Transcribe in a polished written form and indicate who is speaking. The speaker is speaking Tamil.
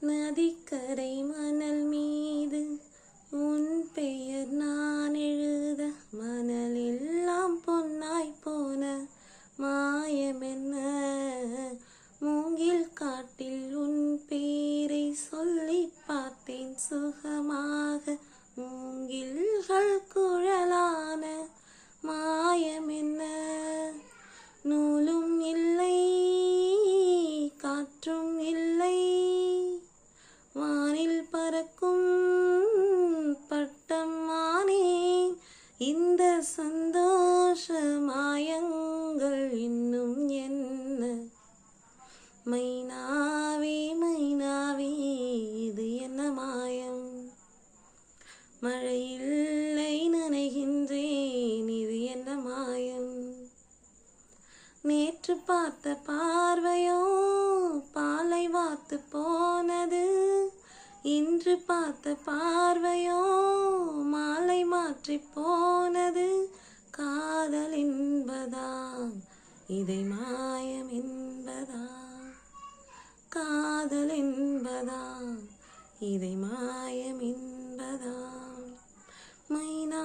Speaker 1: நதிக்கரை மணல் மீது உன் பெயர் நான் எழுத, மணலெல்லாம் பொன்னாய் போன மாயமென்ன? மூங்கில் காட்டில் உன் பேரை சொல்லி பார்த்தேன் சுகமாக, மூங்கில்கள் குழலான மாயமென்ன? நூலும் இல்லை காற்றும் இல்லை, வானில் பறக்கும் பட்டம் ஆனேன். இந்த சந்தோஷ மாயங்கள் இன்னும் என்ன? மைனாவே மைனாவே இது என்ன மாயம்? மழையில்லை நனைகின்றேன், இது என்ன மாயம்? நேற்று பார்த்த பார்வையோ பாலை வாத்து போனது, இன்று பார்த்த பார்வையோ மாலை மாற்றி போனது. காதல் என்பதா இதை மாயம் என்பதா? காதல் என்பதா இதை மாயம் என்பதா? மைனா